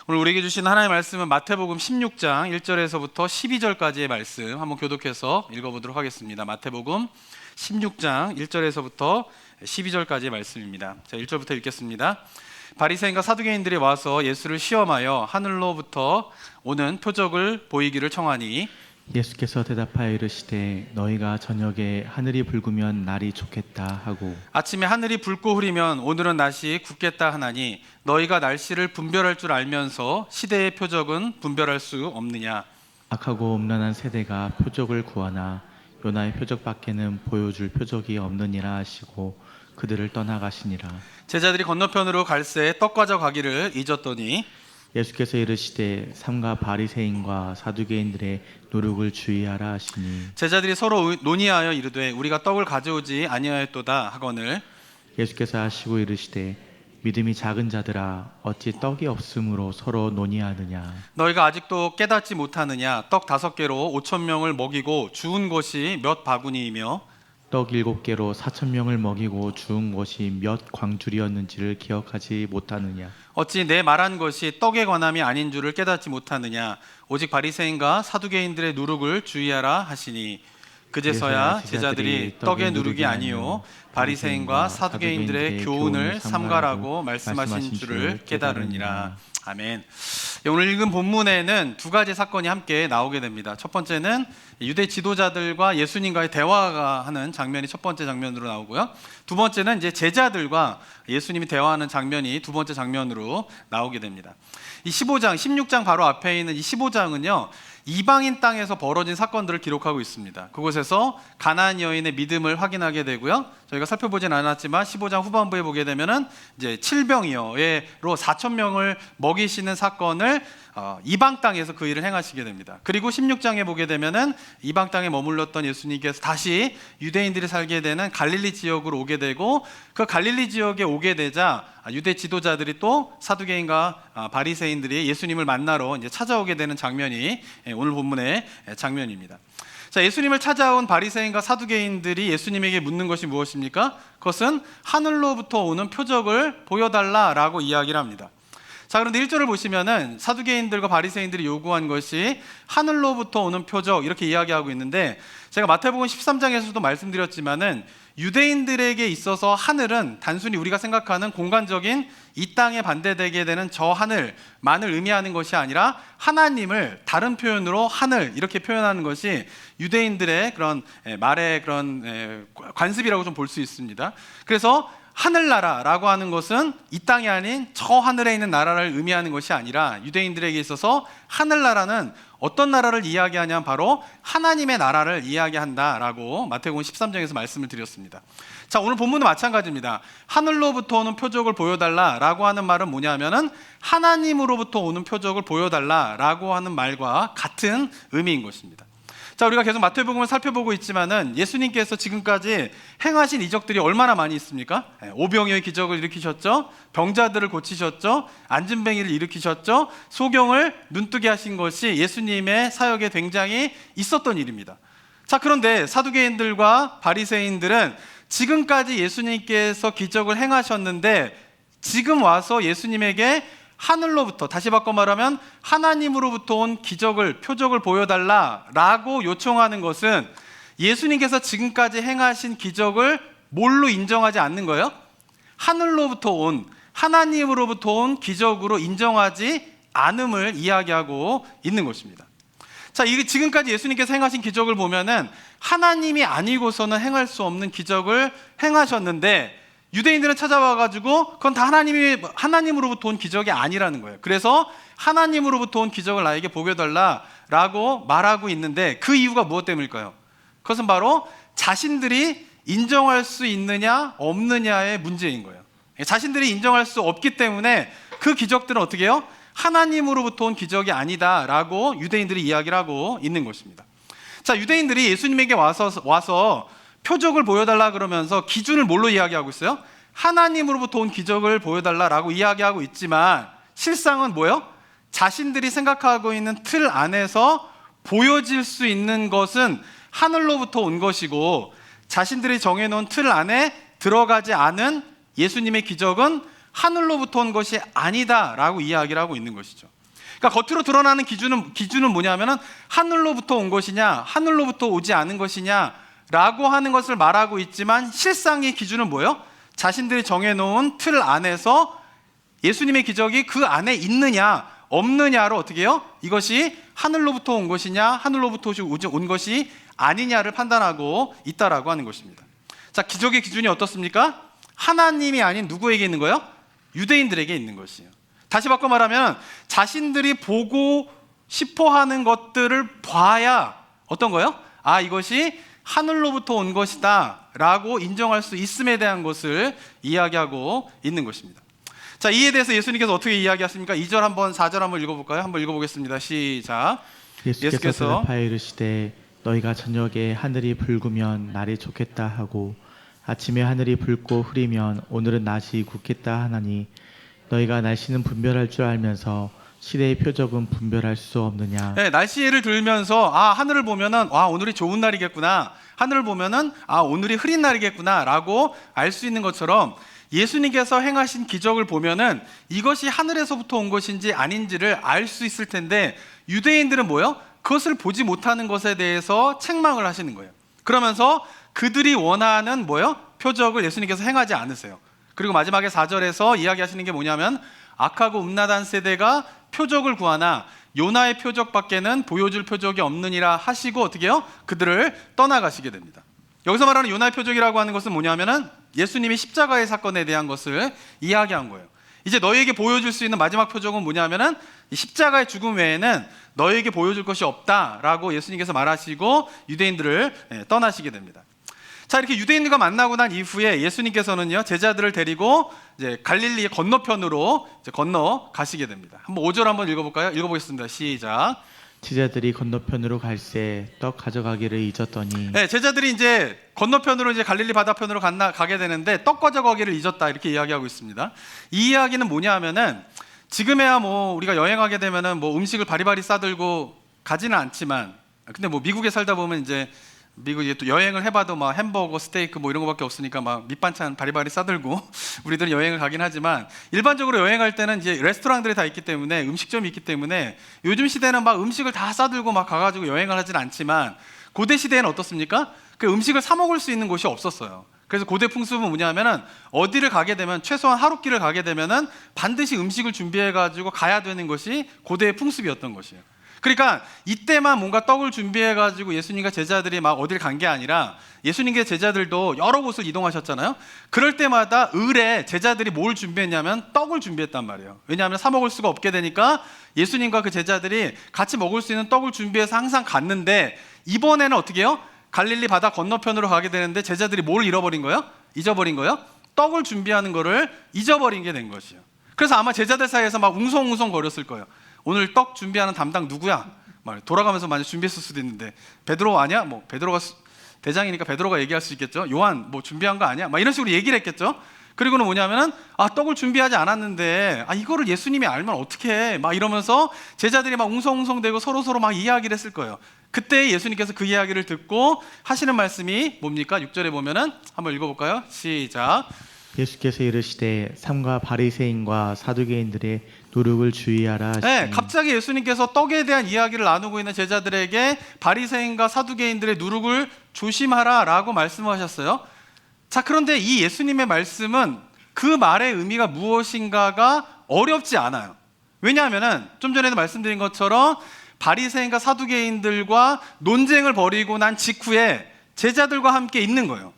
오늘 우리에게 주신 하나님의 말씀은 마태복음 16장 1절에서부터 12절까지의 말씀 한번 교독해서 읽어보도록 하겠습니다. 마태복음 16장 1절에서부터 12절까지의 말씀입니다. 자, 1절부터 읽겠습니다. 바리새인과 사두개인들이 와서 예수를 시험하여 하늘로부터 오는 표적을 보이기를 청하니 예수께서 대답하여 이르시되 너희가 저녁에 하늘이 붉으면 날이 좋겠다 하고 아침에 하늘이 붉고 흐리면 오늘은 날씨 굳겠다 하나니 너희가 날씨를 분별할 줄 알면서 시대의 표적은 분별할 수 없느냐. 악하고 음란한 세대가 표적을 구하나 요나의 표적밖에는 보여줄 표적이 없느니라 하시고 그들을 떠나가시니라. 제자들이 건너편으로 갈새 떡 가져가기를 잊었더니 예수께서 이르시되 삼가 바리새인과 사두개인들의 노력을 주의하라 하시니 제자들이 서로 논의하여 이르되 우리가 떡을 가져오지 아니하였도다 하거늘 예수께서 하시고 이르시되 믿음이 작은 자들아 어찌 떡이 없으므로 서로 논의하느냐. 너희가 아직도 깨닫지 못하느냐. 떡 5개로 5,000명을 먹이고 주운 것이 몇 바구니이며 떡 7개로 4,000명을 먹이고 주운 것이 몇 광줄이었는지를 기억하지 못하느냐. 어찌 내 말한 것이 떡에 관함이 아닌 줄을 깨닫지 못하느냐. 오직 바리새인과 사두개인들의 누룩을 주의하라 하시니 그제서야 제자들이 떡의 누룩이 아니요 바리새인과 사두개인들의 교훈을 삼가라고 말씀하신 줄을 깨달으니라. 아멘. 오늘 읽은 본문에는 두 가지 사건이 함께 나오게 됩니다. 첫 번째는 유대 지도자들과 예수님과의 대화가 하는 장면이 첫 번째 장면으로 나오고요. 두 번째는 이제 제자들과 예수님이 대화하는 장면이 두 번째 장면으로 나오게 됩니다. 이 15장, 16장 바로 앞에 있는 이 15장은요. 이방인 땅에서 벌어진 사건들을 기록하고 있습니다. 그곳에서 가나안 여인의 믿음을 확인하게 되고요. 저희가 살펴보진 않았지만 15장 후반부에 보게 되면은 이제 칠병이어로 4,000명을 먹이시는 사건을 이방 땅에서 그 일을 행하시게 됩니다. 그리고 16장에 보게 되면은 이방 땅에 머물렀던 예수님께서 다시 유대인들이 살게 되는 갈릴리 지역으로 오게 되고 그 갈릴리 지역에 오게 되자 유대 지도자들이 또 사두개인과 바리새인들이 예수님을 만나러 이제 찾아오게 되는 장면이 오늘 본문의 장면입니다. 자, 예수님을 찾아온 바리새인과 사두개인들이 예수님에게 묻는 것이 무엇입니까? 그것은 하늘로부터 오는 표적을 보여달라라고 이야기를 합니다. 자, 그런데 1절을 보시면은 사두개인들과 바리새인들이 요구한 것이 하늘로부터 오는 표적 이렇게 이야기하고 있는데 제가 마태복음 13장에서도 말씀드렸지만은 유대인들에게 있어서 하늘은 단순히 우리가 생각하는 공간적인 이 땅에 반대되게 되는 저 하늘만을 의미하는 것이 아니라 하나님을 다른 표현으로 하늘 이렇게 표현하는 것이 유대인들의 그런 말의 그런 관습이라고 좀 볼 수 있습니다. 그래서 하늘나라라고 하는 것은 이 땅이 아닌 저 하늘에 있는 나라를 의미하는 것이 아니라 유대인들에게 있어서 하늘나라는 어떤 나라를 이야기하냐면 바로 하나님의 나라를 이야기한다라고 마태복음 13장에서 말씀을 드렸습니다. 자, 오늘 본문도 마찬가지입니다. 하늘로부터 오는 표적을 보여달라라고 하는 말은 뭐냐면은 하나님으로부터 오는 표적을 보여달라라고 하는 말과 같은 의미인 것입니다. 자, 우리가 계속 마태복음을 살펴보고 있지만은 예수님께서 지금까지 행하신 이적들이 얼마나 많이 있습니까? 오병이어의 기적을 일으키셨죠. 병자들을 고치셨죠. 안진뱅이를 일으키셨죠. 소경을 눈뜨게 하신 것이 예수님의 사역에 굉장히 있었던 일입니다. 자, 그런데 사두개인들과 바리새인들은 지금까지 예수님께서 기적을 행하셨는데 지금 와서 예수님에게 하늘로부터, 다시 바꿔 말하면 하나님으로부터 온 기적을, 표적을 보여달라라고 요청하는 것은 예수님께서 지금까지 행하신 기적을 뭘로 인정하지 않는 거예요? 하늘로부터 온, 하나님으로부터 온 기적으로 인정하지 않음을 이야기하고 있는 것입니다. 자, 이게 지금까지 예수님께서 행하신 기적을 보면은 하나님이 아니고서는 행할 수 없는 기적을 행하셨는데 유대인들은 찾아와가지고 그건 다 하나님으로부터 온 기적이 아니라는 거예요. 그래서 하나님으로부터 온 기적을 나에게 보여달라라고 말하고 있는데 그 이유가 무엇 때문일까요? 그것은 바로 자신들이 인정할 수 있느냐 없느냐의 문제인 거예요. 자신들이 인정할 수 없기 때문에 그 기적들은 어떻게 해요? 하나님으로부터 온 기적이 아니다라고 유대인들이 이야기를 하고 있는 것입니다. 자, 유대인들이 예수님에게 와서 표적을 보여달라 그러면서 기준을 뭘로 이야기하고 있어요? 하나님으로부터 온 기적을 보여달라라고 이야기하고 있지만 실상은 뭐예요? 자신들이 생각하고 있는 틀 안에서 보여질 수 있는 것은 하늘로부터 온 것이고 자신들이 정해놓은 틀 안에 들어가지 않은 예수님의 기적은 하늘로부터 온 것이 아니다라고 이야기를 하고 있는 것이죠. 그러니까 겉으로 드러나는 기준은 뭐냐면은 하늘로부터 온 것이냐, 하늘로부터 오지 않은 것이냐라고 하는 것을 말하고 있지만 실상의 기준은 뭐예요? 자신들이 정해놓은 틀 안에서 예수님의 기적이 그 안에 있느냐 없느냐로 어떻게 해요? 이것이 하늘로부터 온 것이냐, 하늘로부터 온 것이 아니냐를 판단하고 있다라고 하는 것입니다. 자, 기적의 기준이 어떻습니까? 하나님이 아닌 누구에게 있는 거예요? 유대인들에게 있는 것이에요. 다시 바꿔 말하면 자신들이 보고 싶어하는 것들을 봐야 어떤 거예요? 아, 이것이 하늘로부터 온 것이다 라고 인정할 수 있음에 대한 것을 이야기하고 있는 것입니다. 자, 이에 대해서 예수님께서 어떻게 이야기하십니까? 2절 한번 4절 한번 읽어볼까요? 한번 읽어보겠습니다. 시작. 예수께서 대답하여 이르시되 너희가 저녁에 하늘이 붉으면 날이 좋겠다 하고 아침에 하늘이 붉고 흐리면 오늘은 낮이 굳겠다 하나니 너희가 날씨는 분별할 줄 알면서 시대의 표적은 분별할 수 없느냐. 네, 날씨 예를 들면서 하늘을 보면은 오늘이 좋은 날이겠구나, 하늘을 보면은 오늘이 흐린 날이겠구나 라고 알 수 있는 것처럼 예수님께서 행하신 기적을 보면은 이것이 하늘에서부터 온 것인지 아닌지를 알 수 있을 텐데 유대인들은 뭐요? 그것을 보지 못하는 것에 대해서 책망을 하시는 거예요. 그러면서 그들이 원하는 뭐요? 표적을 예수님께서 행하지 않으세요. 그리고 마지막에 4절에서 이야기하시는 게 뭐냐면 악하고 음란한 세대가 표적을 구하나 요나의 표적밖에는 보여줄 표적이 없느니라 하시고 어떻게 해요? 그들을 떠나가시게 됩니다. 여기서 말하는 요나의 표적이라고 하는 것은 뭐냐면은 예수님이 십자가의 사건에 대한 것을 이야기한 거예요. 이제 너희에게 보여줄 수 있는 마지막 표적은 뭐냐면은 이 십자가의 죽음 외에는 너희에게 보여줄 것이 없다라고 예수님께서 말하시고 유대인들을 떠나시게 됩니다. 자, 이렇게 유대인들과 만나고 난 이후에 예수님께서는요 제자들을 데리고 이제 갈릴리의 건너편으로 이제 건너 가시게 됩니다. 한번 5절 한번 읽어볼까요? 읽어보겠습니다. 시작. 제자들이 건너편으로 갈새 떡 가져가기를 잊었더니. 네, 제자들이 이제 건너편으로 이제 갈릴리 바다편으로 가게 되는데 떡 가져가기를 잊었다 이렇게 이야기하고 있습니다. 이 이야기는 뭐냐면은 지금에야 뭐 우리가 여행하게 되면은 뭐 음식을 바리바리 싸들고 가지는 않지만, 근데 뭐 미국에 살다 보면 이제 미국에 또 여행을 해봐도 막 햄버거, 스테이크 뭐 이런 거밖에 없으니까 막 밑반찬 바리바리 싸들고 우리들은 여행을 가긴 하지만 일반적으로 여행할 때는 이제 레스토랑들이 다 있기 때문에 음식점이 있기 때문에 요즘 시대는 막 음식을 다 싸들고 막 가가지고 여행을 하진 않지만 고대 시대에는 어떻습니까? 그 음식을 사 먹을 수 있는 곳이 없었어요. 그래서 고대 풍습은 뭐냐면은 어디를 가게 되면 최소한 하루길을 가게 되면은 반드시 음식을 준비해가지고 가야 되는 것이 고대의 풍습이었던 것이에요. 그러니까 이때만 뭔가 떡을 준비해가지고 예수님과 제자들이 막 어딜 간 게 아니라 예수님과 제자들도 여러 곳을 이동하셨잖아요. 그럴 때마다 을에 제자들이 뭘 준비했냐면 떡을 준비했단 말이에요. 왜냐하면 사 먹을 수가 없게 되니까 예수님과 그 제자들이 같이 먹을 수 있는 떡을 준비해서 항상 갔는데 이번에는 어떻게 해요? 갈릴리 바다 건너편으로 가게 되는데 제자들이 뭘 잃어버린 거예요? 잊어버린 거예요? 떡을 준비하는 거를 잊어버린 게 된 것이에요. 그래서 아마 제자들 사이에서 막 웅성웅성 거렸을 거예요. 오늘 떡 준비하는 담당 누구야? 막 돌아가면서 만약 준비했을 수도 있는데 베드로 아니야? 뭐 베드로가 대장이니까 베드로가 얘기할 수 있겠죠. 요한 뭐 준비한 거 아니야? 막 이런 식으로 얘기를 했겠죠. 그리고는 뭐냐면은 떡을 준비하지 않았는데 이거를 예수님이 알면 어떡해? 막 이러면서 제자들이 막 웅성웅성대고 서로 막 이야기를 했을 거예요. 그때 예수님께서 그 이야기를 듣고 하시는 말씀이 뭡니까? 6절에 보면은 한번 읽어볼까요? 시작. 예수께서 이르시되 삼가 바리새인과 사두개인들의 노력을 주의하라 하시니. 네, 갑자기 예수님께서 떡에 대한 이야기를 나누고 있는 제자들에게 바리새인과 사두개인들의 누룩을 조심하라 라고 말씀하셨어요. 자, 그런데 이 예수님의 말씀은 그 말의 의미가 무엇인가가 어렵지 않아요. 왜냐하면은 좀 전에도 말씀드린 것처럼 바리새인과 사두개인들과 논쟁을 벌이고 난 직후에 제자들과 함께 있는 거예요.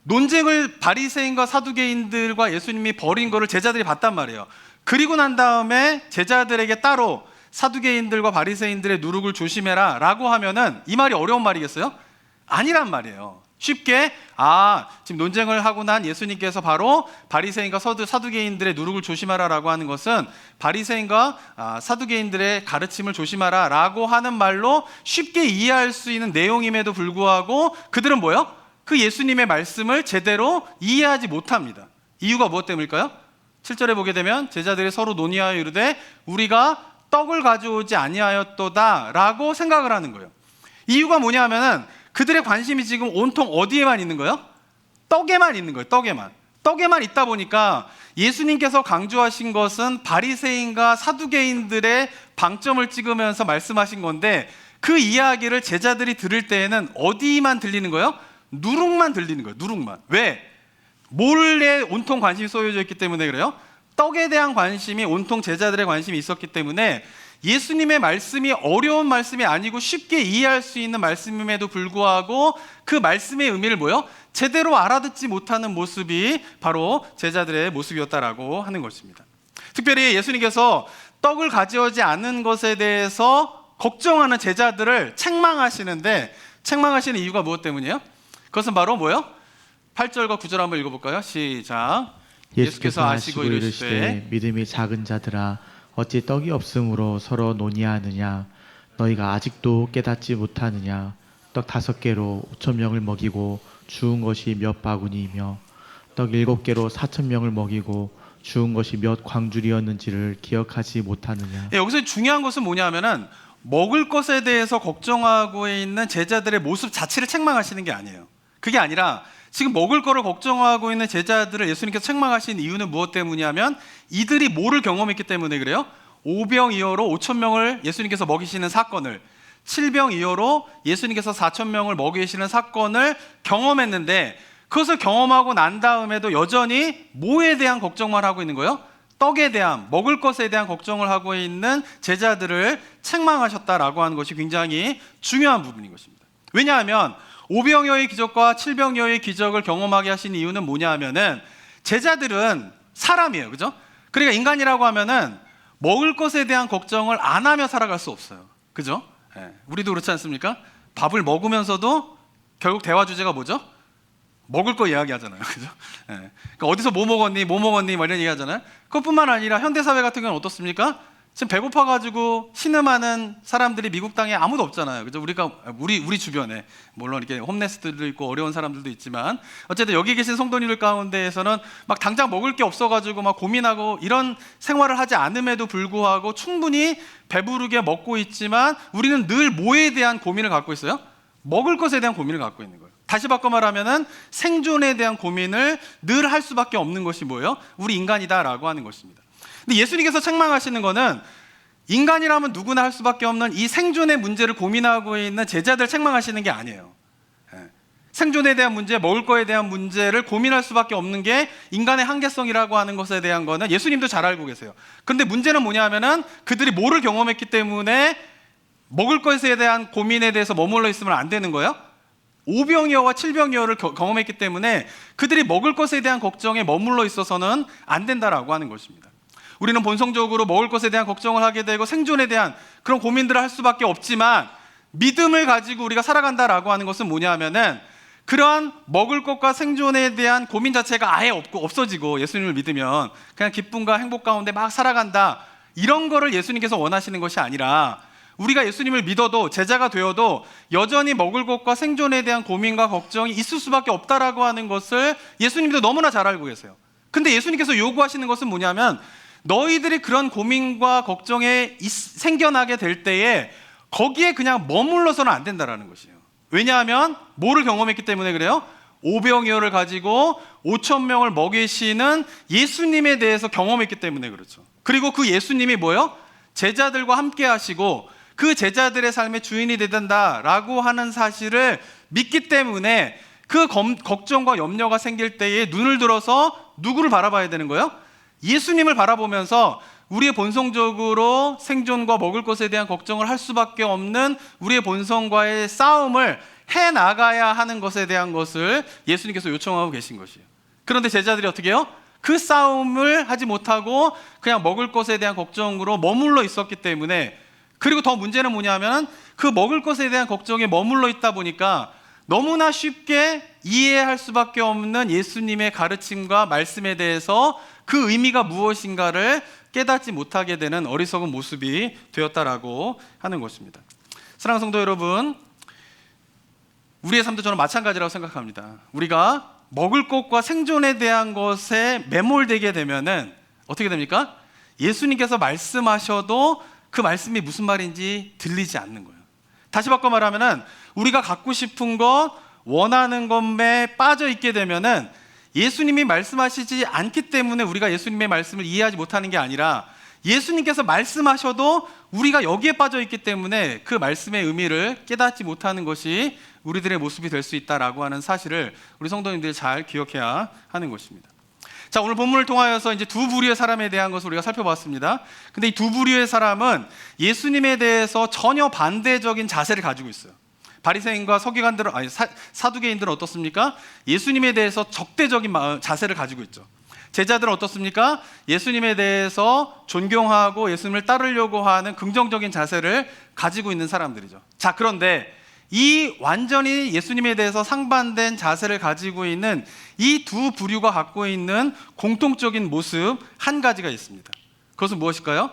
논쟁을 바리새인과 사두개인들과 예수님이 벌인 거를 제자들이 봤단 말이에요. 그리고 난 다음에 제자들에게 따로 사두개인들과 바리새인들의 누룩을 조심해라 라고 하면은 이 말이 어려운 말이겠어요? 아니란 말이에요. 쉽게 지금 논쟁을 하고 난 예수님께서 바로 바리새인과 사두개인들의 누룩을 조심하라 라고 하는 것은 바리새인과 사두개인들의 가르침을 조심하라 라고 하는 말로 쉽게 이해할 수 있는 내용임에도 불구하고 그들은 뭐예요? 그 예수님의 말씀을 제대로 이해하지 못합니다. 이유가 무엇 때문일까요? 7절에 보게 되면 제자들이 서로 논의하여 이르되 우리가 떡을 가져오지 아니하였도다 라고 생각을 하는 거예요. 이유가 뭐냐 하면은 그들의 관심이 지금 온통 어디에만 있는 거예요? 떡에만 있는 거예요. 떡에만. 떡에만 있다 보니까 예수님께서 강조하신 것은 바리새인과 사두개인들의 방점을 찍으면서 말씀하신 건데, 그 이야기를 제자들이 들을 때에는 어디만 들리는 거예요? 누룩만 들리는 거예요. 누룩만. 왜? 몰래 온통 관심이 쏘여져 있기 때문에 그래요. 떡에 대한 관심이 온통 제자들의 관심이 있었기 때문에 예수님의 말씀이 어려운 말씀이 아니고 쉽게 이해할 수 있는 말씀임에도 불구하고 그 말씀의 의미를 뭐요? 제대로 알아듣지 못하는 모습이 바로 제자들의 모습이었다라고 하는 것입니다. 특별히 예수님께서 떡을 가져오지 않은 것에 대해서 걱정하는 제자들을 책망하시는데, 책망하시는 이유가 무엇 때문이에요? 그것은 바로 뭐예요? 8절과 9절 한번 읽어볼까요? 시작. 예수께서 아시고 이르시되 믿음이 작은 자들아 어찌 떡이 없으므로 서로 논의하느냐. 너희가 아직도 깨닫지 못하느냐. 떡 5개로 5,000명을 먹이고 주운 것이 몇 바구니이며 떡 7개로 4,000명을 먹이고 주운 것이 몇 광줄이었는지를 기억하지 못하느냐. 여기서 중요한 것은 뭐냐면은 먹을 것에 대해서 걱정하고 있는 제자들의 모습 자체를 책망하시는 게 아니에요. 그게 아니라 지금 먹을 거를 걱정하고 있는 제자들을 예수님께서 책망하신 이유는 무엇 때문이냐면 이들이 뭐를 경험했기 때문에 그래요. 5병이어로 5,000명을 예수님께서 먹이시는 사건을, 7병이어로 예수님께서 4,000명을 먹이시는 사건을 경험했는데, 그것을 경험하고 난 다음에도 여전히 뭐에 대한 걱정만 하고 있는 거예요? 떡에 대한, 먹을 것에 대한 걱정을 하고 있는 제자들을 책망하셨다라고 하는 것이 굉장히 중요한 부분인 것입니다. 왜냐하면 5병여의 기적과 7병여의 기적을 경험하게 하신 이유는 뭐냐 하면은 제자들은 사람이에요. 그죠? 그러니까 인간이라고 하면은 먹을 것에 대한 걱정을 안 하며 살아갈 수 없어요. 그죠? 우리도 그렇지 않습니까? 밥을 먹으면서도 결국 대화 주제가 뭐죠? 먹을 거 이야기하잖아요. 그죠? 그러니까 어디서 뭐 먹었니? 뭐 이런 얘기 하잖아요. 그것뿐만 아니라 현대사회 같은 경우는 어떻습니까? 지금 배고파가지고 신음하는 사람들이 미국 땅에 아무도 없잖아요. 그죠? 우리 주변에 물론 이렇게 홈레스들도 있고 어려운 사람들도 있지만 어쨌든 여기 계신 성도님들 가운데에서는 막 당장 먹을 게 없어가지고 막 고민하고 이런 생활을 하지 않음에도 불구하고 충분히 배부르게 먹고 있지만 우리는 늘 뭐에 대한 고민을 갖고 있어요? 먹을 것에 대한 고민을 갖고 있는 거예요. 다시 바꿔 말하면은 생존에 대한 고민을 늘 할 수밖에 없는 것이 뭐예요? 우리 인간이다라고 하는 것입니다. 근데 예수님께서 책망하시는 거는 인간이라면 누구나 할 수밖에 없는 이 생존의 문제를 고민하고 있는 제자들 책망하시는 게 아니에요. 생존에 대한 문제, 먹을 거에 대한 문제를 고민할 수밖에 없는 게 인간의 한계성이라고 하는 것에 대한 거는 예수님도 잘 알고 계세요. 그런데 문제는 뭐냐 하면은 그들이 뭐를 경험했기 때문에 먹을 것에 대한 고민에 대해서 머물러 있으면 안 되는 거예요. 5병이어와 7병이어를 경험했기 때문에 그들이 먹을 것에 대한 걱정에 머물러 있어서는 안 된다라고 하는 것입니다. 우리는 본성적으로 먹을 것에 대한 걱정을 하게 되고 생존에 대한 그런 고민들을 할 수밖에 없지만 믿음을 가지고 우리가 살아간다라고 하는 것은 뭐냐 하면은 그러한 먹을 것과 생존에 대한 고민 자체가 아예 없어지고 예수님을 믿으면 그냥 기쁨과 행복 가운데 막 살아간다, 이런 거를 예수님께서 원하시는 것이 아니라 우리가 예수님을 믿어도 제자가 되어도 여전히 먹을 것과 생존에 대한 고민과 걱정이 있을 수밖에 없다라고 하는 것을 예수님도 너무나 잘 알고 계세요. 근데 예수님께서 요구하시는 것은 뭐냐면 너희들이 그런 고민과 걱정에 생겨나게 될 때에 거기에 그냥 머물러서는 안 된다라는 것이에요. 왜냐하면 뭐를 경험했기 때문에 그래요? 5병이어를 가지고 5,000명을 먹이시는 예수님에 대해서 경험했기 때문에 그렇죠. 그리고 그 예수님이 뭐예요? 제자들과 함께 하시고 그 제자들의 삶의 주인이 되된다라고 하는 사실을 믿기 때문에 그 걱정과 염려가 생길 때에 눈을 들어서 누구를 바라봐야 되는 거예요? 예수님을 바라보면서 우리의 본성적으로 생존과 먹을 것에 대한 걱정을 할 수밖에 없는 우리의 본성과의 싸움을 해나가야 하는 것에 대한 것을 예수님께서 요청하고 계신 것이에요. 그런데 제자들이 어떻게 해요? 그 싸움을 하지 못하고 그냥 먹을 것에 대한 걱정으로 머물러 있었기 때문에, 그리고 더 문제는 뭐냐면 그 먹을 것에 대한 걱정에 머물러 있다 보니까 너무나 쉽게 이해할 수밖에 없는 예수님의 가르침과 말씀에 대해서 그 의미가 무엇인가를 깨닫지 못하게 되는 어리석은 모습이 되었다라고 하는 것입니다. 사랑하는 성도 여러분, 우리의 삶도 저는 마찬가지라고 생각합니다. 우리가 먹을 것과 생존에 대한 것에 매몰되게 되면은 어떻게 됩니까? 예수님께서 말씀하셔도 그 말씀이 무슨 말인지 들리지 않는 거예요. 다시 바꿔 말하면은 우리가 갖고 싶은 것, 원하는 것에 빠져 있게 되면은 예수님이 말씀하시지 않기 때문에 우리가 예수님의 말씀을 이해하지 못하는 게 아니라 예수님께서 말씀하셔도 우리가 여기에 빠져 있기 때문에 그 말씀의 의미를 깨닫지 못하는 것이 우리들의 모습이 될 수 있다라고 하는 사실을 우리 성도님들이 잘 기억해야 하는 것입니다. 자, 오늘 본문을 통하여서 이제 두 부류의 사람에 대한 것을 우리가 살펴봤습니다. 근데 이 두 부류의 사람은 예수님에 대해서 전혀 반대적인 자세를 가지고 있어요. 바리새인과 서기관들은, 사두개인들은 어떻습니까? 예수님에 대해서 적대적인 자세를 가지고 있죠. 제자들은 어떻습니까? 예수님에 대해서 존경하고 예수님을 따르려고 하는 긍정적인 자세를 가지고 있는 사람들이죠. 자, 그런데 이 완전히 예수님에 대해서 상반된 자세를 가지고 있는 이 두 부류가 갖고 있는 공통적인 모습 한 가지가 있습니다. 그것은 무엇일까요?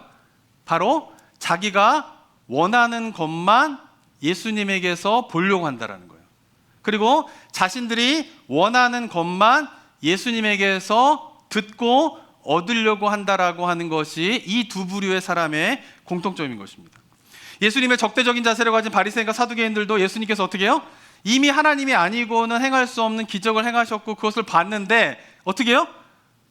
바로 자기가 원하는 것만 예수님에게서 보려고 한다는 거예요. 그리고 자신들이 원하는 것만 예수님에게서 듣고 얻으려고 한다라고 하는 것이 이 두 부류의 사람의 공통점인 것입니다. 예수님의 적대적인 자세를 가진 바리새인과 사두개인들도 예수님께서 어떻게 해요? 이미 하나님이 아니고는 행할 수 없는 기적을 행하셨고 그것을 봤는데 어떻게 해요?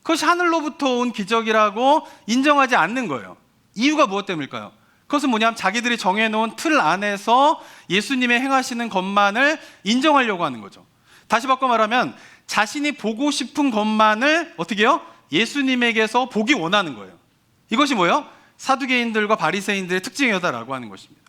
그것이 하늘로부터 온 기적이라고 인정하지 않는 거예요. 이유가 무엇 때문일까요? 그것은 뭐냐면 자기들이 정해놓은 틀 안에서 예수님의 행하시는 것만을 인정하려고 하는 거죠. 다시 바꿔 말하면 자신이 보고 싶은 것만을 어떻게 해요? 예수님에게서 보기 원하는 거예요. 이것이 뭐예요? 사두개인들과 바리새인들의 특징이다라고 하는 것입니다.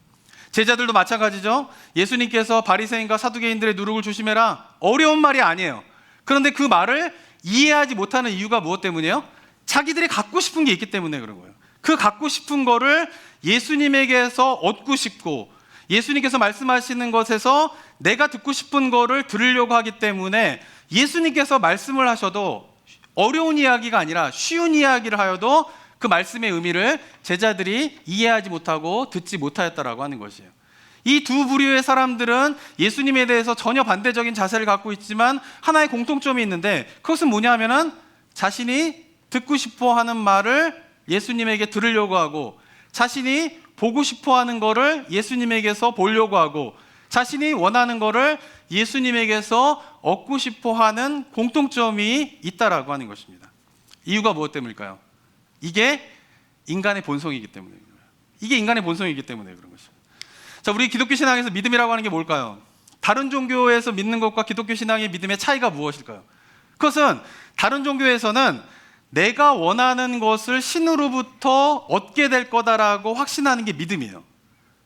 제자들도 마찬가지죠. 예수님께서 바리새인과 사두개인들의 누룩을 조심해라. 어려운 말이 아니에요. 그런데 그 말을 이해하지 못하는 이유가 무엇 때문이에요? 자기들이 갖고 싶은 게 있기 때문에 그런 거예요. 그 갖고 싶은 거를 예수님에게서 얻고 싶고 예수님께서 말씀하시는 것에서 내가 듣고 싶은 거를 들으려고 하기 때문에 예수님께서 말씀을 하셔도 어려운 이야기가 아니라 쉬운 이야기를 하여도 그 말씀의 의미를 제자들이 이해하지 못하고 듣지 못하였다라고 하는 것이에요. 이 두 부류의 사람들은 예수님에 대해서 전혀 반대적인 자세를 갖고 있지만 하나의 공통점이 있는데 그것은 뭐냐면은 자신이 듣고 싶어 하는 말을 예수님에게 들으려고 하고 자신이 보고 싶어 하는 거를 예수님에게서 보려고 하고 자신이 원하는 거를 예수님에게서 얻고 싶어 하는 공통점이 있다라고 하는 것입니다. 이유가 무엇 때문일까요? 이게 인간의 본성이기 때문에 그래요. 이게 인간의 본성이기 때문에 그런 것입니다. 자, 우리 기독교 신앙에서 믿음이라고 하는 게 뭘까요? 다른 종교에서 믿는 것과 기독교 신앙의 믿음의 차이가 무엇일까요? 그것은 다른 종교에서는 내가 원하는 것을 신으로부터 얻게 될 거다라고 확신하는 게 믿음이에요.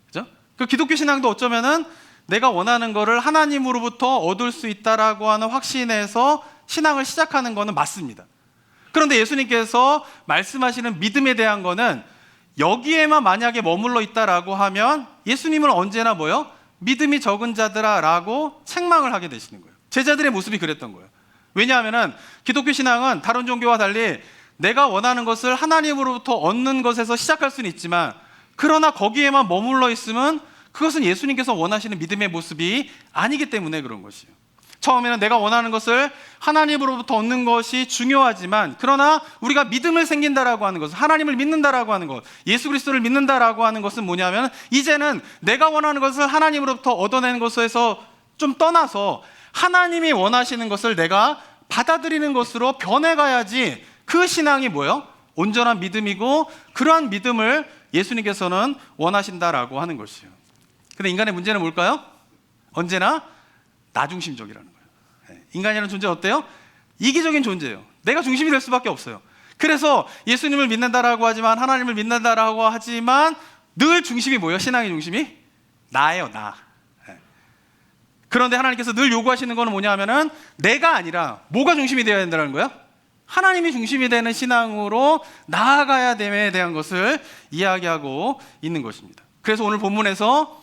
그죠? 그 기독교 신앙도 어쩌면은 내가 원하는 것을 하나님으로부터 얻을 수 있다라고 하는 확신에서 신앙을 시작하는 거는 맞습니다. 그런데 예수님께서 말씀하시는 믿음에 대한 거는 여기에만 만약에 머물러 있다라고 하면 예수님은 언제나 뭐요? 믿음이 적은 자들아라고 책망을 하게 되시는 거예요. 제자들의 모습이 그랬던 거예요. 왜냐하면 기독교 신앙은 다른 종교와 달리 내가 원하는 것을 하나님으로부터 얻는 것에서 시작할 수는 있지만 그러나 거기에만 머물러 있으면 그것은 예수님께서 원하시는 믿음의 모습이 아니기 때문에 그런 것이에요. 처음에는 내가 원하는 것을 하나님으로부터 얻는 것이 중요하지만 그러나 우리가 믿음을 생긴다라고 하는 것은 하나님을 믿는다라고 하는 것, 예수 그리스도를 믿는다라고 하는 것은 뭐냐면 이제는 내가 원하는 것을 하나님으로부터 얻어내는 것에서 좀 떠나서 하나님이 원하시는 것을 내가 받아들이는 것으로 변해가야지 그 신앙이 뭐예요? 온전한 믿음이고 그러한 믿음을 예수님께서는 원하신다라고 하는 것이에요. 근데 인간의 문제는 뭘까요? 언제나 나중심적이라는 거예요. 인간이라는 존재는 어때요? 이기적인 존재예요. 내가 중심이 될 수밖에 없어요. 그래서 예수님을 믿는다라고 하지만 하나님을 믿는다라고 하지만 늘 중심이 뭐예요? 신앙의 중심이? 나예요, 나. 그런데 하나님께서 늘 요구하시는 거는 뭐냐 하면은 내가 아니라 뭐가 중심이 되어야 된다는 거예요? 하나님이 중심이 되는 신앙으로 나아가야 됨에 대한 것을 이야기하고 있는 것입니다. 그래서 오늘 본문에서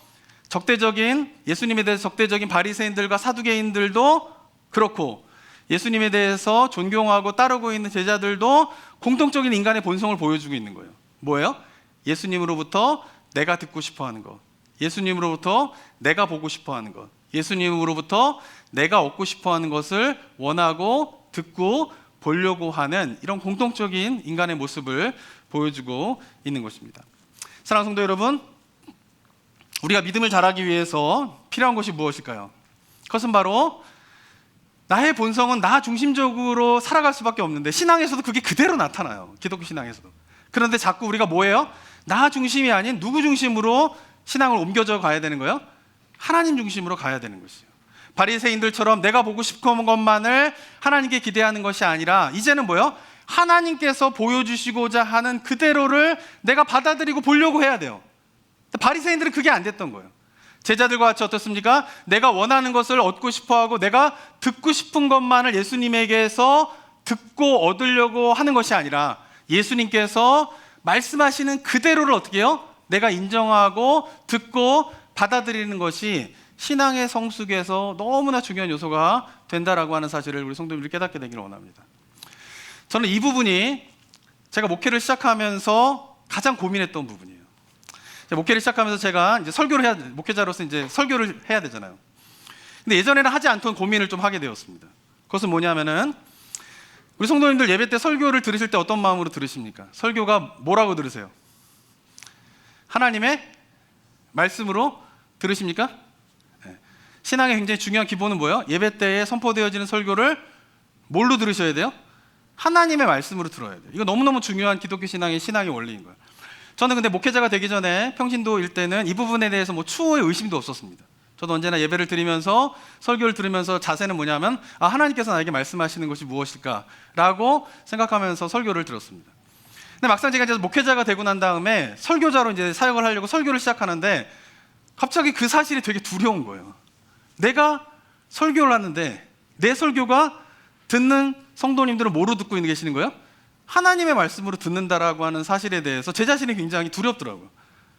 예수님에 대해서 적대적인 바리새인들과 사두개인들도 그렇고 예수님에 대해서 존경하고 따르고 있는 제자들도 공통적인 인간의 본성을 보여주고 있는 거예요. 뭐예요? 예수님으로부터 내가 듣고 싶어하는 것, 예수님으로부터 내가 보고 싶어하는 것, 예수님으로부터 내가 얻고 싶어하는 것을 원하고 듣고 보려고 하는 이런 공통적인 인간의 모습을 보여주고 있는 것입니다. 사랑하는 성도 여러분, 우리가 믿음을 자라기 위해서 필요한 것이 무엇일까요? 그것은 바로 나의 본성은 나 중심적으로 살아갈 수밖에 없는데 신앙에서도 그게 그대로 나타나요. 기독교 신앙에서도. 그런데 자꾸 우리가 뭐예요? 나 중심이 아닌 누구 중심으로 신앙을 옮겨져 가야 되는 거예요? 하나님 중심으로 가야 되는 것이에요. 바리새인들처럼 내가 보고 싶은 것만을 하나님께 기대하는 것이 아니라 이제는 뭐예요? 하나님께서 보여주시고자 하는 그대로를 내가 받아들이고 보려고 해야 돼요. 바리새인들은 그게 안 됐던 거예요. 제자들과 같이 어떻습니까? 내가 원하는 것을 얻고 싶어하고 내가 듣고 싶은 것만을 예수님에게서 듣고 얻으려고 하는 것이 아니라 예수님께서 말씀하시는 그대로를 어떻게 해요? 내가 인정하고 듣고 받아들이는 것이 신앙의 성숙에서 너무나 중요한 요소가 된다라고 하는 사실을 우리 성도님들이 깨닫게 되기를 원합니다. 저는 이 부분이 제가 목회를 시작하면서 가장 고민했던 부분이에요. 목회를 시작하면서 제가 이제 목회자로서 이제 설교를 해야 되잖아요. 근데 예전에는 하지 않던 고민을 좀 하게 되었습니다. 그것은 뭐냐면은 우리 성도님들 예배 때 설교를 들으실 때 어떤 마음으로 들으십니까? 설교가 뭐라고 들으세요? 하나님의 말씀으로 들으십니까? 네. 신앙의 굉장히 중요한 기본은 뭐예요? 예배 때에 선포되어지는 설교를 뭘로 들으셔야 돼요? 하나님의 말씀으로 들어야 돼요. 이거 너무너무 중요한 기독교 신앙의 원리인 거예요. 저는 근데 목회자가 되기 전에 평신도일 때는 이 부분에 대해서 추호의 의심도 없었습니다. 저도 언제나 예배를 드리면서 설교를 들으면서 자세는 뭐냐면 하나님께서 나에게 말씀하시는 것이 무엇일까라고 생각하면서 설교를 들었습니다. 근데 막상 제가 이제 목회자가 되고 난 다음에 설교자로 이제 사역을 하려고 설교를 시작하는데 갑자기 그 사실이 되게 두려운 거예요. 내가 설교를 하는데 내 설교가 듣는 성도님들은 뭐로 듣고 계시는 거예요? 하나님의 말씀으로 듣는다라고 하는 사실에 대해서 제 자신이 굉장히 두렵더라고요.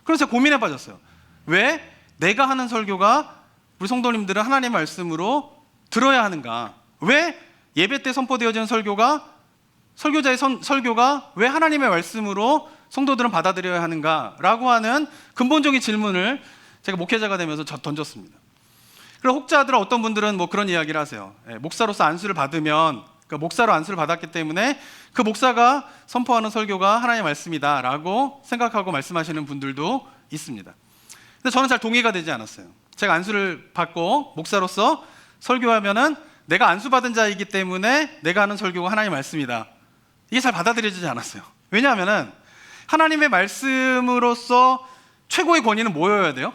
그래서 제가 고민에 빠졌어요. 왜 내가 하는 설교가 우리 성도님들은 하나님의 말씀으로 들어야 하는가? 왜 예배 때 선포되어지는 설교자의 설교가 왜 하나님의 말씀으로 성도들은 받아들여야 하는가라고 하는 근본적인 질문을 제가 목회자가 되면서 던졌습니다. 그리고 혹자들은 어떤 분들은 그런 이야기를 하세요. 목사로서 안수를 받으면 목사로 안수를 받았기 때문에 그 목사가 선포하는 설교가 하나님의 말씀이다라고 생각하고 말씀하시는 분들도 있습니다. 근데 저는 잘 동의가 되지 않았어요. 제가 안수를 받고 목사로서 설교하면은 내가 안수받은 자이기 때문에 내가 하는 설교가 하나님의 말씀이다. 이게 잘 받아들여지지 않았어요. 왜냐하면은 하나님의 말씀으로서 최고의 권위는 뭐여야 돼요?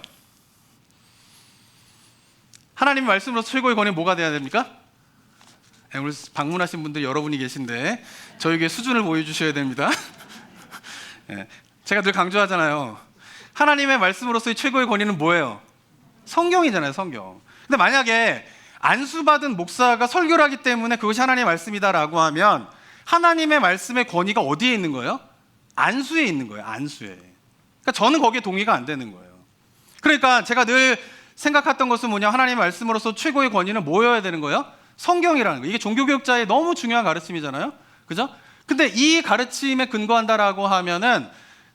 하나님의 말씀으로서 최고의 권위는 뭐가 돼야 됩니까? 오늘 방문하신 분들 여러분이 계신데 저에게 수준을 보여주셔야 됩니다. 제가 늘 강조하잖아요. 하나님의 말씀으로서의 최고의 권위는 뭐예요? 성경이잖아요, 성경. 근데 만약에 안수받은 목사가 설교를 하기 때문에 그것이 하나님의 말씀이다라고 하면 하나님의 말씀의 권위가 어디에 있는 거예요? 안수에 있는 거예요, 안수에. 그러니까 저는 거기에 동의가 안 되는 거예요. 그러니까 제가 늘 생각했던 것은 뭐냐, 하나님의 말씀으로서 최고의 권위는 뭐여야 되는 거예요? 성경이라는 거예요. 이게 종교개혁자의 너무 중요한 가르침이잖아요, 그죠? 근데 이 가르침에 근거한다라고 하면은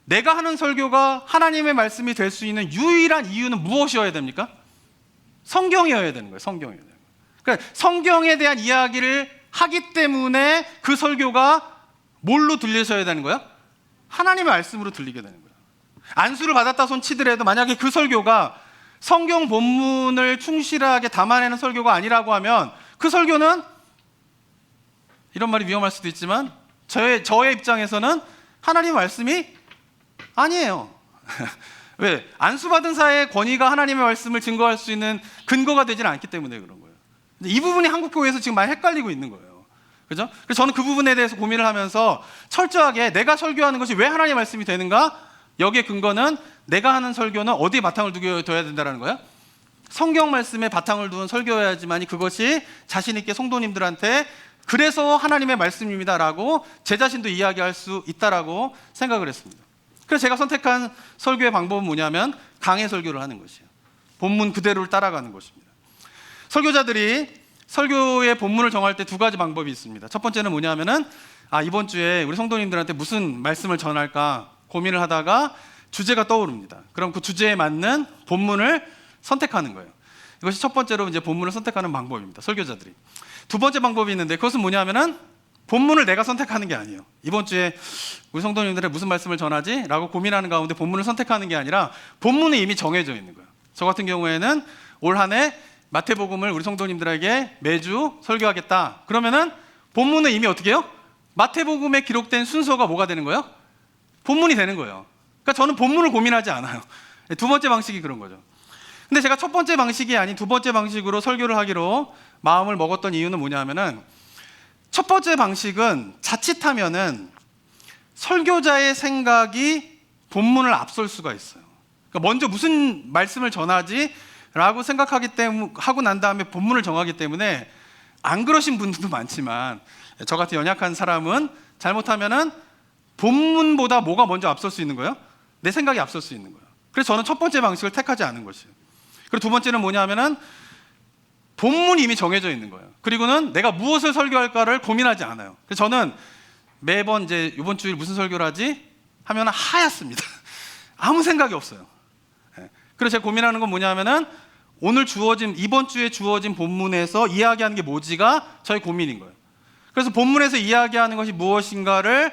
내가 하는 설교가 하나님의 말씀이 될 수 있는 유일한 이유는 무엇이어야 됩니까? 성경이어야 되는 거예요. 성경이어야 되는 거예요. 그러니까 성경에 대한 이야기를 하기 때문에 그 설교가 뭘로 들리셔야 되는 거예요? 하나님의 말씀으로 들리게 되는 거예요. 안수를 받았다 손 치더라도 만약에 그 설교가 성경 본문을 충실하게 담아내는 설교가 아니라고 하면 그 설교는, 이런 말이 위험할 수도 있지만 저의 입장에서는 하나님의 말씀이 아니에요. 왜? 안수받은 자의 권위가 하나님의 말씀을 증거할 수 있는 근거가 되지는 않기 때문에 그런 거예요. 이 부분이 한국교회에서 지금 많이 헷갈리고 있는 거예요. 그죠? 그래서 저는 그 부분에 대해서 고민을 하면서 철저하게 내가 설교하는 것이 왜 하나님의 말씀이 되는가? 여기에 근거는 내가 하는 설교는 어디에 바탕을 둬야 된다는 거예요? 성경 말씀에 바탕을 둔 설교여야지만이 그것이 자신 있게 성도님들한테 그래서 하나님의 말씀입니다라고 제 자신도 이야기할 수 있다라고 생각을 했습니다. 그래서 제가 선택한 설교의 방법은 뭐냐면 강해 설교를 하는 것이에요. 본문 그대로를 따라가는 것입니다. 설교자들이 설교의 본문을 정할 때 두 가지 방법이 있습니다. 첫 번째는 뭐냐면은 이번 주에 우리 성도님들한테 무슨 말씀을 전할까 고민을 하다가 주제가 떠오릅니다. 그럼 그 주제에 맞는 본문을 선택하는 거예요. 이것이 첫 번째로 이제 본문을 선택하는 방법입니다. 설교자들이. 두 번째 방법이 있는데 그것은 뭐냐면은 본문을 내가 선택하는 게 아니에요. 이번 주에 우리 성도님들의 무슨 말씀을 전하지? 라고 고민하는 가운데 본문을 선택하는 게 아니라 본문이 이미 정해져 있는 거예요. 저 같은 경우에는 올 한 해 마태복음을 우리 성도님들에게 매주 설교하겠다. 그러면은 본문은 이미 어떻게 해요? 마태복음에 기록된 순서가 뭐가 되는 거예요? 본문이 되는 거예요. 그러니까 저는 본문을 고민하지 않아요. 두 번째 방식이 그런 거죠. 근데 제가 첫 번째 방식이 아닌 두 번째 방식으로 설교를 하기로 마음을 먹었던 이유는 뭐냐면은, 첫 번째 방식은 자칫하면은 설교자의 생각이 본문을 앞설 수가 있어요. 그러니까 먼저 무슨 말씀을 전하지? 라고 생각하기 때문에, 하고 난 다음에 본문을 정하기 때문에, 안 그러신 분들도 많지만 저 같은 연약한 사람은 잘못하면은 본문보다 뭐가 먼저 앞설 수 있는 거예요? 내 생각이 앞설 수 있는 거예요. 그래서 저는 첫 번째 방식을 택하지 않은 것이에요. 그리고 두 번째는 뭐냐면은 본문이 이미 정해져 있는 거예요. 그리고는 내가 무엇을 설교할까를 고민하지 않아요. 그래서 저는 매번 이제 이번 주일 무슨 설교를 하지? 하면 하얗습니다. 아무 생각이 없어요. 그래서 제가 고민하는 건 뭐냐면은 이번 주에 주어진 본문에서 이야기하는 게 뭐지가 저의 고민인 거예요. 그래서 본문에서 이야기하는 것이 무엇인가를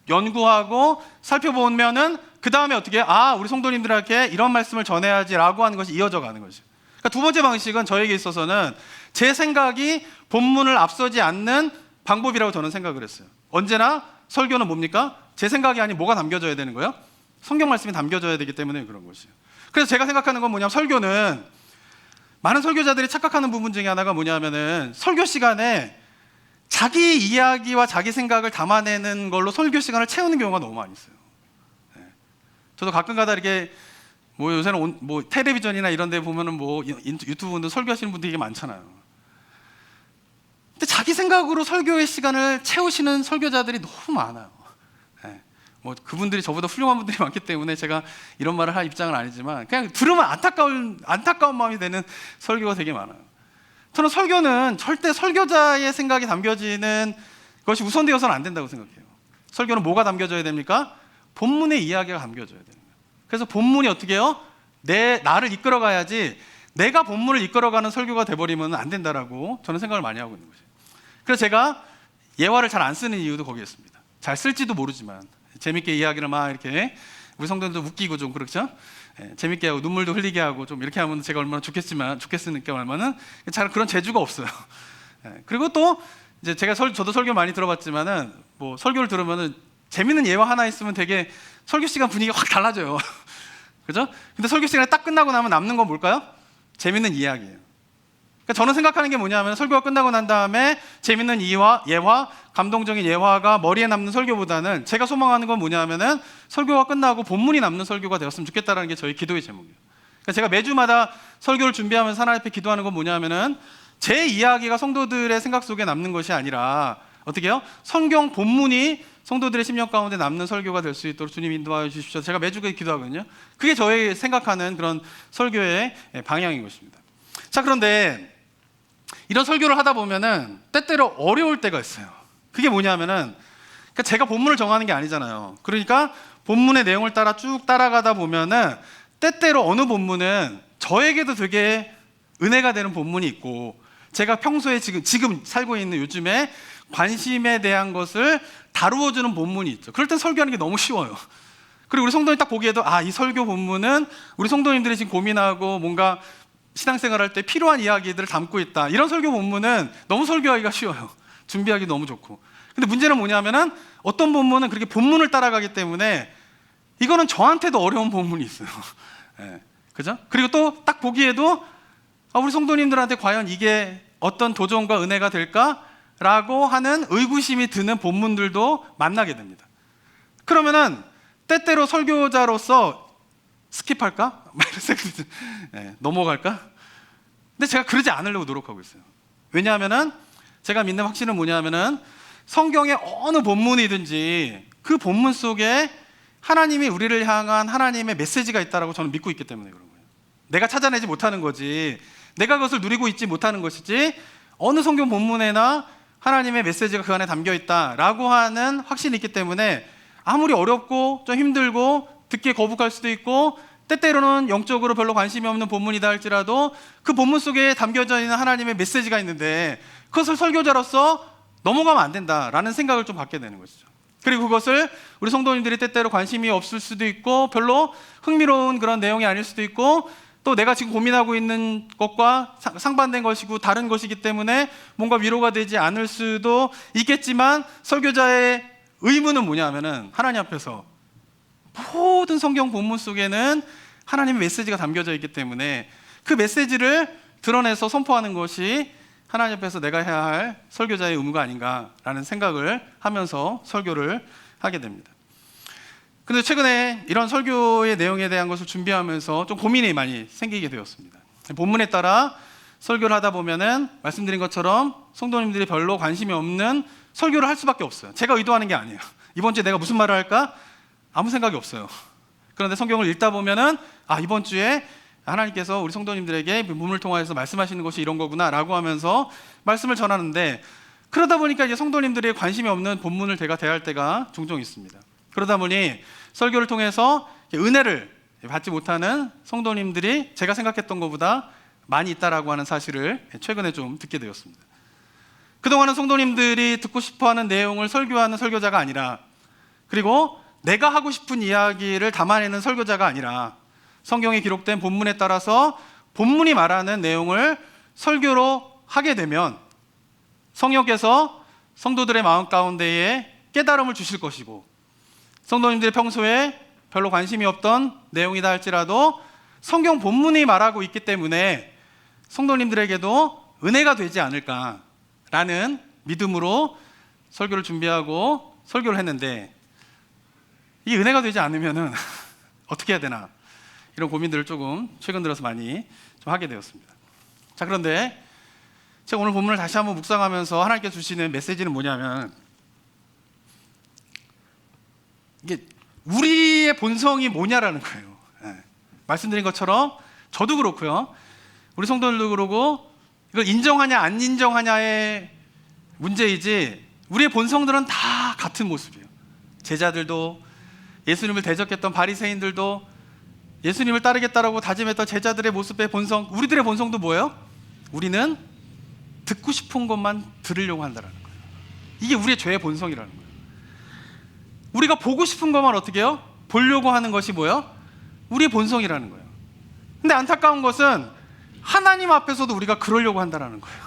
연구하고 살펴보면은 그 다음에 어떻게 우리 성도님들에게 이런 말씀을 전해야지라고 하는 것이 이어져 가는 거죠. 그러니까 두 번째 방식은 저에게 있어서는 제 생각이 본문을 앞서지 않는 방법이라고 저는 생각을 했어요. 언제나 설교는 뭡니까? 제 생각이 아닌 뭐가 담겨져야 되는 거예요? 성경 말씀이 담겨져야 되기 때문에 그런 것이에요. 그래서 제가 생각하는 건 뭐냐면, 설교는 많은 설교자들이 착각하는 부분 중에 하나가 뭐냐면은 설교 시간에 자기 이야기와 자기 생각을 담아내는 걸로 설교 시간을 채우는 경우가 너무 많이 있어요. 저도 가끔가다 이렇게 뭐 요새는 뭐 텔레비전이나 이런 데 보면은 뭐 유튜브 분들 설교하시는 분들이 되게 많잖아요. 근데 자기 생각으로 설교의 시간을 채우시는 설교자들이 너무 많아요. 뭐 그분들이 저보다 훌륭한 분들이 많기 때문에 제가 이런 말을 할 입장은 아니지만, 그냥 들으면 안타까운 마음이 되는 설교가 되게 많아요. 저는 설교는 절대 설교자의 생각이 담겨지는 것이 우선되어서는 안 된다고 생각해요. 설교는 뭐가 담겨져야 됩니까? 본문의 이야기가 담겨져야 되는 거예요. 그래서 본문이 어떻게 해요? 나를 이끌어가야지, 내가 본문을 이끌어가는 설교가 돼버리면 안 된다라고 저는 생각을 많이 하고 있는 거죠. 그래서 제가 예화를 잘 안 쓰는 이유도 거기에 있습니다. 잘 쓸지도 모르지만 재밌게 이야기를 막 이렇게, 우리 성도들도 웃기고 좀 그렇죠? 재밌게 하고 눈물도 흘리게 하고 좀 이렇게 하면 제가 얼마나 좋겠으니까 얼마는 잘 그런 재주가 없어요. 그리고 또 이제 저도 설교 많이 들어봤지만은 뭐 설교를 들으면은 재밌는 예화 하나 있으면 되게 설교 시간 분위기가 확 달라져요. 그죠? 근데 설교 시간이 딱 끝나고 나면 남는 건 뭘까요? 재밌는 이야기예요. 그러니까 저는 생각하는 게 뭐냐면, 설교가 끝나고 난 다음에 재밌는 예화, 감동적인 예화가 머리에 남는 설교보다는 제가 소망하는 건 뭐냐면은 설교가 끝나고 본문이 남는 설교가 되었으면 좋겠다라는 게 저희 기도의 제목이에요. 그러니까 제가 매주마다 설교를 준비하면서 하나님 앞에 기도하는 건 뭐냐면은, 제 이야기가 성도들의 생각 속에 남는 것이 아니라 어떻게 해요? 성경 본문이 성도들의 심령 가운데 남는 설교가 될 수 있도록 주님 인도하여 주십시오. 제가 매주 기도하거든요. 그게 저희 생각하는 그런 설교의 방향인 것입니다. 자, 그런데 이런 설교를 하다 보면은 때때로 어려울 때가 있어요. 그게 뭐냐면은, 그러니까 제가 본문을 정하는 게 아니잖아요. 그러니까 본문의 내용을 따라 쭉 따라가다 보면은 때때로 어느 본문은 저에게도 되게 은혜가 되는 본문이 있고, 제가 평소에 지금 살고 있는 요즘에 관심에 대한 것을 다루어주는 본문이 있죠. 그럴 땐 설교하는 게 너무 쉬워요. 그리고 우리 성도님 딱 보기에도 이 설교 본문은 우리 성도님들이 지금 고민하고 뭔가 신앙생활할 때 필요한 이야기들을 담고 있다, 이런 설교 본문은 너무 설교하기가 쉬워요. 준비하기 너무 좋고. 근데 문제는 뭐냐면은 어떤 본문은 그렇게 본문을 따라가기 때문에 이거는 저한테도 어려운 본문이 있어요. 그죠? 그리고 또 딱 보기에도 우리 성도님들한테 과연 이게 어떤 도전과 은혜가 될까라고 하는 의구심이 드는 본문들도 만나게 됩니다. 그러면은 때때로 설교자로서 스킵할까? 넘어갈까? 근데 제가 그러지 않으려고 노력하고 있어요. 왜냐하면은 제가 믿는 확신은 뭐냐면은 성경의 어느 본문이든지 그 본문 속에 하나님이 우리를 향한 하나님의 메시지가 있다라고 저는 믿고 있기 때문에 그런 거예요. 내가 찾아내지 못하는 거지, 내가 그것을 누리고 있지 못하는 것이지, 어느 성경 본문에나 하나님의 메시지가 그 안에 담겨 있다라고 하는 확신이 있기 때문에 아무리 어렵고 좀 힘들고 듣기에 거북할 수도 있고 때때로는 영적으로 별로 관심이 없는 본문이다 할지라도 그 본문 속에 담겨져 있는 하나님의 메시지가 있는데 그것을 설교자로서 넘어가면 안 된다라는 생각을 좀 갖게 되는 것이죠. 그리고 그것을 우리 성도님들이 때때로 관심이 없을 수도 있고 별로 흥미로운 그런 내용이 아닐 수도 있고 또 내가 지금 고민하고 있는 것과 상반된 것이고 다른 것이기 때문에 뭔가 위로가 되지 않을 수도 있겠지만, 설교자의 의무는 뭐냐면은 하나님 앞에서 모든 성경 본문 속에는 하나님의 메시지가 담겨져 있기 때문에 그 메시지를 드러내서 선포하는 것이 하나님 앞에서 내가 해야 할 설교자의 의무가 아닌가라는 생각을 하면서 설교를 하게 됩니다. 근데 최근에 이런 설교의 내용에 대한 것을 준비하면서 좀 고민이 많이 생기게 되었습니다. 본문에 따라 설교를 하다 보면은 말씀드린 것처럼 성도님들이 별로 관심이 없는 설교를 할 수밖에 없어요. 제가 의도하는 게 아니에요. 이번 주에 내가 무슨 말을 할까? 아무 생각이 없어요. 그런데 성경을 읽다 보면은 이번 주에 하나님께서 우리 성도님들에게 본문을 통해서 말씀하시는 것이 이런 거구나 라고 하면서 말씀을 전하는데, 그러다 보니까 이제 성도님들이 관심이 없는 본문을 제가 대할 때가 종종 있습니다. 그러다 보니 설교를 통해서 은혜를 받지 못하는 성도님들이 제가 생각했던 것보다 많이 있다라고 하는 사실을 최근에 좀 듣게 되었습니다. 그동안은 성도님들이 듣고 싶어하는 내용을 설교하는 설교자가 아니라, 그리고 내가 하고 싶은 이야기를 담아내는 설교자가 아니라, 성경에 기록된 본문에 따라서 본문이 말하는 내용을 설교로 하게 되면 성령께서 성도들의 마음 가운데에 깨달음을 주실 것이고, 성도님들이 평소에 별로 관심이 없던 내용이다 할지라도 성경 본문이 말하고 있기 때문에 성도님들에게도 은혜가 되지 않을까라는 믿음으로 설교를 준비하고 설교를 했는데, 이 은혜가 되지 않으면은 어떻게 해야 되나, 이런 고민들을 조금 최근 들어서 많이 좀 하게 되었습니다. 자, 그런데 제가 오늘 본문을 다시 한번 묵상하면서 하나님께서 주시는 메시지는 뭐냐면, 이게 우리의 본성이 뭐냐라는 거예요. 말씀드린 것처럼 저도 그렇고요, 우리 성도들도 그러고, 이걸 인정하냐 안 인정하냐의 문제이지 우리의 본성들은 다 같은 모습이에요. 제자들도, 예수님을 대적했던 바리새인들도, 예수님을 따르겠다라고 다짐했던 제자들의 모습의 본성, 우리들의 본성도 뭐예요? 우리는 듣고 싶은 것만 들으려고 한다는 거예요. 이게 우리의 죄의 본성이라는 거예요. 우리가 보고 싶은 것만 어떻게 해요? 보려고 하는 것이 뭐예요? 우리의 본성이라는 거예요. 근데 안타까운 것은 하나님 앞에서도 우리가 그러려고 한다는 거예요.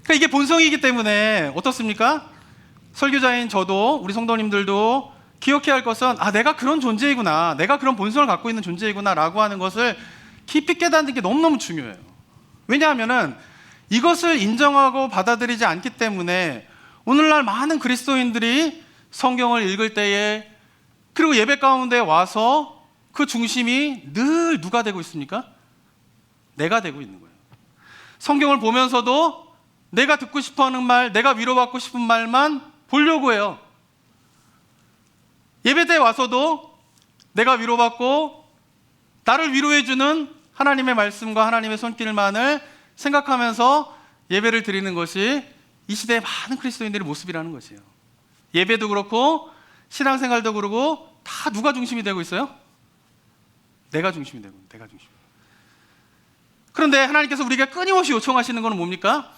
그러니까 이게 본성이기 때문에 어떻습니까? 설교자인 저도, 우리 성도님들도 기억해야 할 것은 내가 그런 존재이구나, 내가 그런 본성을 갖고 있는 존재이구나 라고 하는 것을 깊이 깨닫는 게 너무너무 중요해요. 왜냐하면 이것을 인정하고 받아들이지 않기 때문에 오늘날 많은 그리스도인들이 성경을 읽을 때에, 그리고 예배 가운데 와서 그 중심이 늘 누가 되고 있습니까? 내가 되고 있는 거예요. 성경을 보면서도 내가 듣고 싶어하는 말, 내가 위로받고 싶은 말만 보려고 해요. 예배 때 와서도 내가 위로받고 나를 위로해주는 하나님의 말씀과 하나님의 손길만을 생각하면서 예배를 드리는 것이 이 시대의 많은 그리스도인들의 모습이라는 것이에요. 예배도 그렇고 신앙생활도 그렇고 다 누가 중심이 되고 있어요? 내가 중심이 되고, 내가 중심. 그런데 하나님께서 우리가 끊임없이 요청하시는 것은 뭡니까?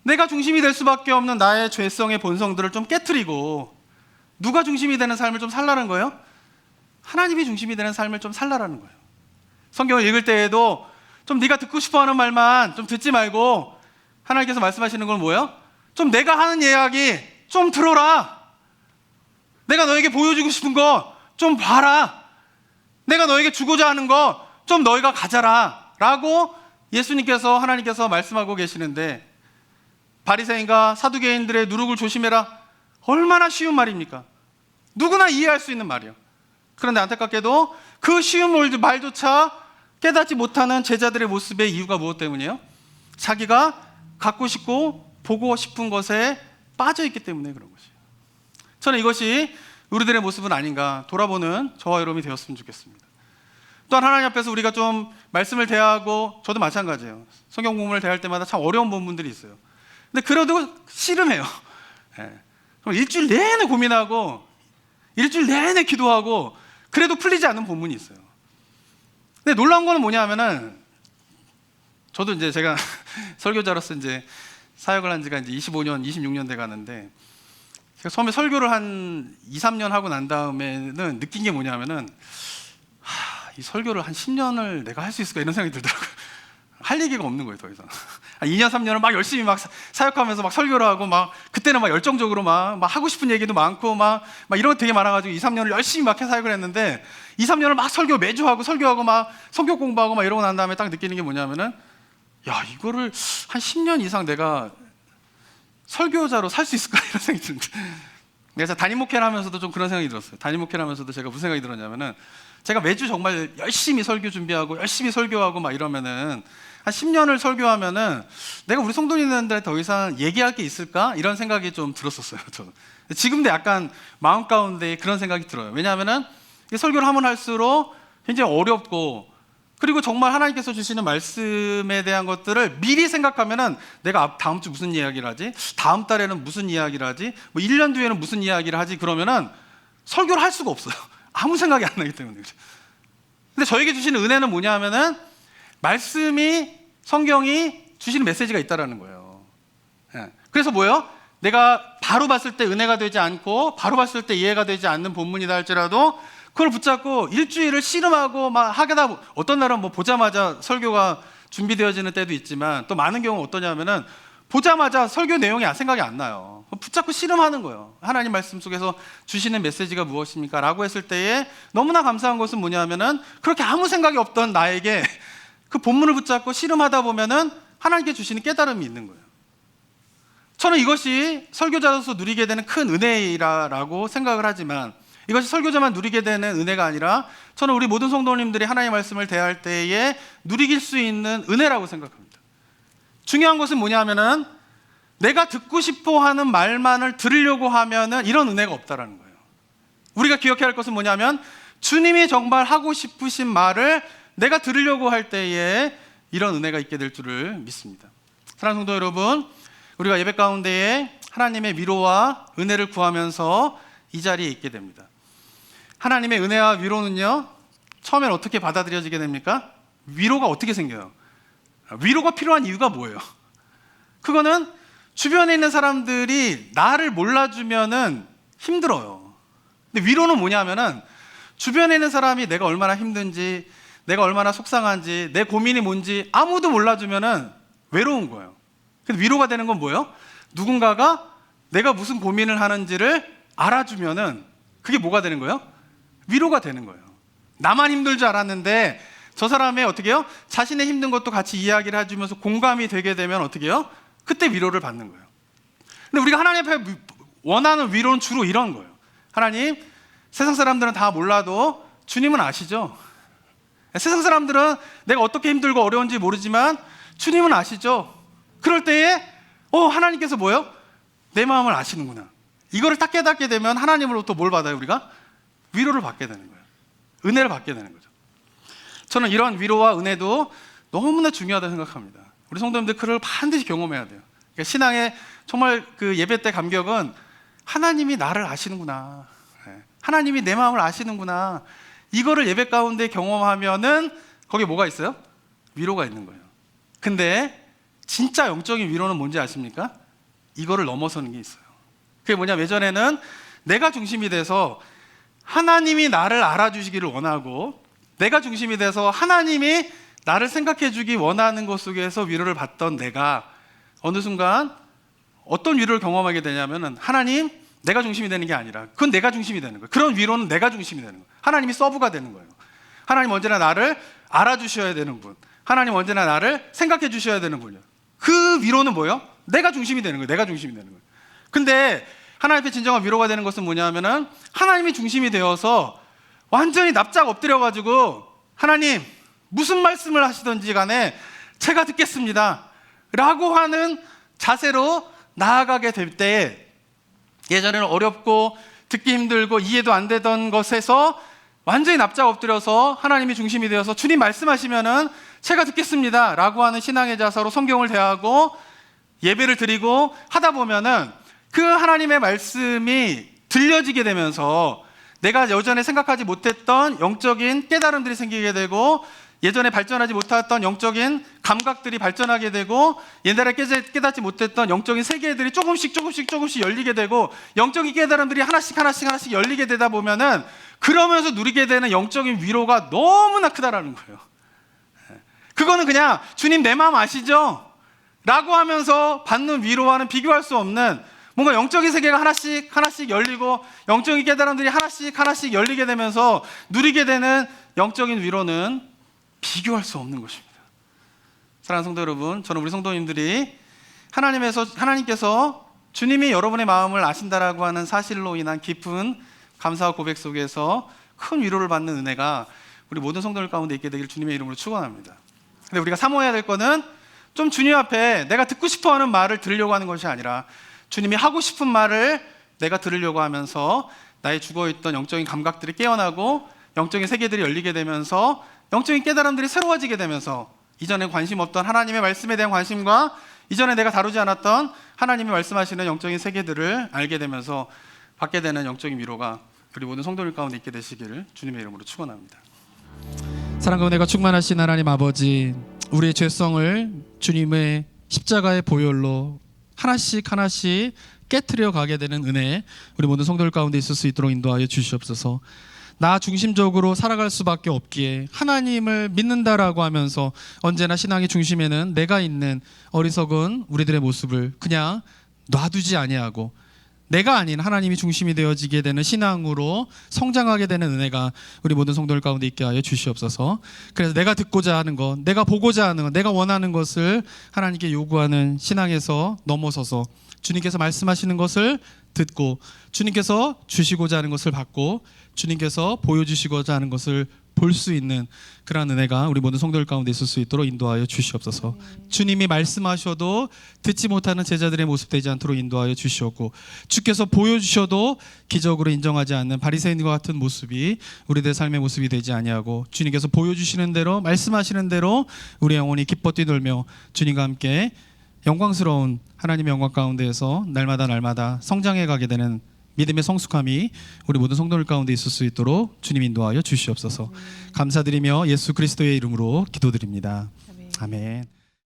내가 중심이 될 수밖에 없는 나의 죄성의 본성들을 좀 깨트리고 누가 중심이 되는 삶을 좀 살라는 거예요? 하나님이 중심이 되는 삶을 좀 살라라는 거예요. 성경을 읽을 때에도 좀 네가 듣고 싶어하는 말만 좀 듣지 말고, 하나님께서 말씀하시는 건 뭐예요? 좀 내가 하는 이야기 좀 들어라. 내가 너에게 보여주고 싶은 거 좀 봐라. 내가 너에게 주고자 하는 거 좀 너희가 가져라 라고 예수님께서, 하나님께서 말씀하고 계시는데, 바리새인과 사두개인들의 누룩을 조심해라, 얼마나 쉬운 말입니까? 누구나 이해할 수 있는 말이에요. 그런데 안타깝게도 그 쉬운 말조차 깨닫지 못하는 제자들의 모습의 이유가 무엇 때문이에요? 자기가 갖고 싶고 보고 싶은 것에 빠져 있기 때문에 그런 것이에요. 저는 이것이 우리들의 모습은 아닌가 돌아보는 저와 여러분이 되었으면 좋겠습니다. 또한 하나님 앞에서 우리가 좀 말씀을 대하고, 저도 마찬가지예요. 성경 본문을 대할 때마다 참 어려운 본문들이 있어요. 근데 그래도 씨름해요. 일주일 내내 고민하고 일주일 내내 기도하고 그래도 풀리지 않는 본문이 있어요. 근데 놀라운 거는 뭐냐면은, 저도 이제 제가 설교자로서 이제 사역을 한 지가 이제 25년, 26년 돼 가는데, 제가 처음에 설교를 한 2, 3년 하고 난 다음에는 느낀 게 뭐냐면은, 이 설교를 한 10년을 내가 할 수 있을까 이런 생각이 들더라고요. 할 얘기가 없는 거예요, 더 이상. 2년, 3년을 막 열심히 막 사역하면서 막 설교를 하고 막 그때는 막 열정적으로 막 하고 싶은 얘기도 많고 막 이런 거 되게 많아가지고 2, 3년을 열심히 막 사역을 했는데 2, 3년을 막 설교 매주 하고 설교하고 막 성경 공부하고 막 이러고 난 다음에 딱 느끼는 게 뭐냐면은 야, 이거를 한 10년 이상 내가 설교자로 살 수 있을까 이런 생각이 드는데 그래서 담임 목회를 하면서도 좀 그런 생각이 들었어요. 담임 목회를 하면서도 제가 무슨 생각이 들었냐면은 제가 매주 정말 열심히 설교 준비하고 열심히 설교하고 막 이러면은 한 10년을 설교하면은 내가 우리 성도님들한테 더 이상 얘기할 게 있을까? 이런 생각이 좀 들었었어요, 저는. 지금도 약간 마음 가운데 그런 생각이 들어요. 왜냐하면은 설교를 하면 할수록 굉장히 어렵고 그리고 정말 하나님께서 주시는 말씀에 대한 것들을 미리 생각하면은 내가 다음 주 무슨 이야기를 하지? 다음 달에는 무슨 이야기를 하지? 뭐 1년 뒤에는 무슨 이야기를 하지? 그러면은 설교를 할 수가 없어요. 아무 생각이 안 나기 때문에. 근데 저에게 주시는 은혜는 뭐냐 하면은 말씀이, 성경이 주시는 메시지가 있다라는 거예요. 그래서 뭐예요? 내가 바로 봤을 때 은혜가 되지 않고 바로 봤을 때 이해가 되지 않는 본문이다 할지라도 그걸 붙잡고 일주일을 씨름하고 막 하게다 어떤 날은 뭐 보자마자 설교가 준비되어지는 때도 있지만 또 많은 경우 어떠냐면은 보자마자 설교 내용이 생각이 안 나요. 붙잡고 씨름하는 거예요. 하나님 말씀 속에서 주시는 메시지가 무엇입니까? 라고 했을 때에 너무나 감사한 것은 뭐냐면은 그렇게 아무 생각이 없던 나에게 그 본문을 붙잡고 씨름하다 보면은 하나님께 주시는 깨달음이 있는 거예요. 저는 이것이 설교자로서 누리게 되는 큰 은혜라고 생각을 하지만 이것이 설교자만 누리게 되는 은혜가 아니라 저는 우리 모든 성도님들이 하나님의 말씀을 대할 때에 누리길 수 있는 은혜라고 생각합니다. 중요한 것은 뭐냐면은 내가 듣고 싶어 하는 말만을 들으려고 하면은 이런 은혜가 없다라는 거예요. 우리가 기억해야 할 것은 뭐냐면 주님이 정말 하고 싶으신 말을 내가 들으려고 할 때에 이런 은혜가 있게 될 줄을 믿습니다. 사랑하는 성도 여러분, 우리가 예배 가운데에 하나님의 위로와 은혜를 구하면서 이 자리에 있게 됩니다. 하나님의 은혜와 위로는요, 처음엔 어떻게 받아들여지게 됩니까? 위로가 어떻게 생겨요? 위로가 필요한 이유가 뭐예요? 그거는 주변에 있는 사람들이 나를 몰라주면은 힘들어요. 근데 위로는 뭐냐면은 주변에 있는 사람이 내가 얼마나 힘든지, 내가 얼마나 속상한지, 내 고민이 뭔지 아무도 몰라주면은 외로운 거예요. 근데 위로가 되는 건 뭐예요? 누군가가 내가 무슨 고민을 하는지를 알아주면은 그게 뭐가 되는 거예요? 위로가 되는 거예요. 나만 힘들 줄 알았는데 저 사람의 어떻게 해요? 자신의 힘든 것도 같이 이야기를 해주면서 공감이 되게 되면 어떻게 해요? 그때 위로를 받는 거예요. 근데 우리가 하나님 앞에 원하는 위로는 주로 이런 거예요. 하나님, 세상 사람들은 다 몰라도 주님은 아시죠? 세상 사람들은 내가 어떻게 힘들고 어려운지 모르지만 주님은 아시죠? 그럴 때에 하나님께서 뭐예요? 내 마음을 아시는구나. 이거를 딱 깨닫게 되면 하나님으로부터 뭘 받아요? 우리가? 위로를 받게 되는 거예요. 은혜를 받게 되는 거죠. 저는 이런 위로와 은혜도 너무나 중요하다고 생각합니다. 우리 성도님들 그걸 반드시 경험해야 돼요. 그러니까 신앙의 정말 그 예배 때 감격은 하나님이 나를 아시는구나. 하나님이 내 마음을 아시는구나. 이거를 예배 가운데 경험하면은 거기에 뭐가 있어요? 위로가 있는 거예요. 근데 진짜 영적인 위로는 뭔지 아십니까? 이거를 넘어서는 게 있어요. 그게 뭐냐면 예전에는 내가 중심이 돼서 하나님이 나를 알아주시기를 원하고 내가 중심이 돼서 하나님이 나를 생각해 주기 원하는 것 속에서 위로를 받던 내가 어느 순간 어떤 위로를 경험하게 되냐면은 하나님, 내가 중심이 되는 게 아니라 그건 내가 중심이 되는 거예요. 그런 위로는 내가 중심이 되는 거예요. 하나님이 서브가 되는 거예요. 하나님 언제나 나를 알아주셔야 되는 분, 하나님 언제나 나를 생각해 주셔야 되는 분이요. 그 위로는 뭐예요? 내가 중심이 되는 거예요. 내가 중심이 되는 거예요. 근데 하나님 앞에 진정한 위로가 되는 것은 뭐냐면은 하나님이 중심이 되어서 완전히 납작 엎드려가지고 하나님 무슨 말씀을 하시던지 간에 제가 듣겠습니다 라고 하는 자세로 나아가게 될 때에 예전에는 어렵고 듣기 힘들고 이해도 안 되던 것에서 완전히 납작 엎드려서 하나님이 중심이 되어서 주님 말씀하시면은 제가 듣겠습니다 라고 하는 신앙의 자세로 성경을 대하고 예배를 드리고 하다 보면은 그 하나님의 말씀이 들려지게 되면서 내가 예전에 생각하지 못했던 영적인 깨달음들이 생기게 되고 예전에 발전하지 못했던 영적인 감각들이 발전하게 되고 옛날에 깨닫지 못했던 영적인 세계들이 조금씩 열리게 되고 영적인 깨달음들이 하나씩 열리게 되다 보면은 그러면서 누리게 되는 영적인 위로가 너무나 크다라는 거예요. 그거는 그냥 주님 내 마음 아시죠? 라고 하면서 받는 위로와는 비교할 수 없는 뭔가 영적인 세계가 하나씩 열리고 영적인 깨달음들이 하나씩 열리게 되면서 누리게 되는 영적인 위로는 비교할 수 없는 것입니다. 사랑하는 성도 여러분, 저는 우리 성도님들이 하나님께서 주님이 여러분의 마음을 아신다라고 하는 사실로 인한 깊은 감사와 고백 속에서 큰 위로를 받는 은혜가 우리 모든 성도들 가운데 있게 되길 주님의 이름으로 축원합니다. 근데 우리가 사모해야 될 거는 좀 주님 앞에 내가 듣고 싶어하는 말을 들으려고 하는 것이 아니라 주님이 하고 싶은 말을 내가 들으려고 하면서 나의 죽어있던 영적인 감각들이 깨어나고 영적인 세계들이 열리게 되면서 영적인 깨달음들이 새로워지게 되면서 이전에 관심 없던 하나님의 말씀에 대한 관심과 이전에 내가 다루지 않았던 하나님이 말씀하시는 영적인 세계들을 알게 되면서 받게 되는 영적인 위로가 우리 모든 성도들 가운데 있게 되시기를 주님의 이름으로 축원합니다. 사랑과 은혜가 충만하신 하나님 아버지, 우리의 죄성을 주님의 십자가의 보혈로 하나씩 깨트려 가게 되는 은혜, 우리 모든 성도들 가운데 있을 수 있도록 인도하여 주시옵소서. 나 중심적으로 살아갈 수밖에 없기에 하나님을 믿는다라고 하면서 언제나 신앙의 중심에는 내가 있는 어리석은 우리들의 모습을 그냥 놔두지 아니하고 내가 아닌 하나님이 중심이 되어지게 되는 신앙으로 성장하게 되는 은혜가 우리 모든 성도들 가운데 있게 하여 주시옵소서. 그래서 내가 듣고자 하는 것, 내가 보고자 하는 것, 내가 원하는 것을 하나님께 요구하는 신앙에서 넘어서서 주님께서 말씀하시는 것을 듣고 주님께서 주시고자 하는 것을 받고 주님께서 보여주시고자 하는 것을 볼 수 있는 그러한 은혜가 우리 모든 성도들 가운데 있을 수 있도록 인도하여 주시옵소서. 주님이 말씀하셔도 듣지 못하는 제자들의 모습 되지 않도록 인도하여 주시옵고, 주께서 보여주셔도 기적으로 인정하지 않는 바리새인과 같은 모습이 우리들의 삶의 모습이 되지 아니하고 주님께서 보여주시는 대로 말씀하시는 대로 우리 영혼이 기뻐 뛰놀며 주님과 함께 영광스러운 하나님의 영광 가운데에서 날마다 성장해 가게 되는 믿음의 성숙함이 우리 모든 성도들 가운데 있을 수 있도록 주님 인도하여 주시옵소서. 감사드리며 예수 그리스도의 이름으로 기도드립니다. 아멘.